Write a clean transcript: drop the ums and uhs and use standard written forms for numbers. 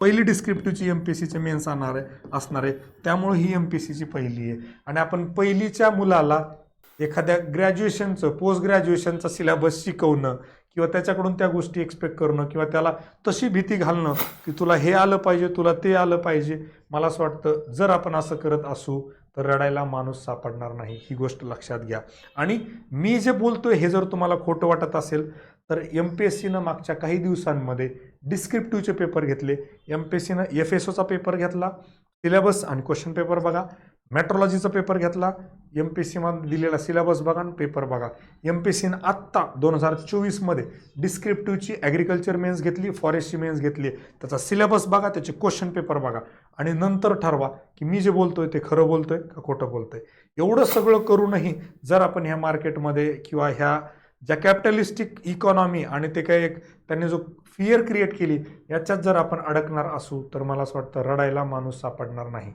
पहिली डिस्क्रिप्टिव्हची एमपीएससीचे मेन्स असणार आहे, त्यामुळे ही एमपीएससीची पहिली आहे. आणि आपण पहिलीच्या मुलाला एखाद्या ग्रॅज्युएशनचं पोस्ट ग्रॅज्युएशनचा सिलेबस शिकवणं किंवा त्याच्याकडून त्या गोष्टी एक्सपेक्ट करणं किंवा त्याला तशी भीती घालणं की तुला हे आलं पाहिजे, तुला ते आलं पाहिजे, मला असं वाटतं जर आपण असं करत असू तर रडायला माणूस सापडणार नाही, ही गोष्ट लक्षात घ्या. आणि मी जे बोलतोय हे जर तुम्हाला खोटं वाटत असेल तर एमपीएससीनं मागच्या काही दिवसांमध्ये डिस्क्रिप्टिव्हचे पेपर घेतले, एमपीएससीनं FSOचा पेपर घेतला, सिलेबस आणि क्वेश्चन पेपर बघा, मेट्रोलॉजीचा पेपर घेतला, एमपीएससीमध्ये दिलेला सिलेबस बघा आणि पेपर बघा. एमपीएससीनं आत्ता 2024मध्ये डिस्क्रिप्टिव्हची ॲग्रिकल्चर मेन्स घेतली, फॉरेस्टची मेन्स घेतली, त्याचा सिलेबस बघा, त्याचे क्वेश्चन पेपर बघा आणि नंतर ठरवा की मी जे बोलतोय ते खरं बोलतोय का खोटं बोलतोय. एवढं सगळं करूनही जर आपण ह्या मार्केटमध्ये किंवा ह्या ज्या कॅपिटलिस्टिक इकॉनॉमी आणि ते काही एक त्यांनी जो फिअर क्रिएट केली याच्यात जर आपण अडकणार असू तर मला असं वाटतं रडायला माणूस सापडणार नाही.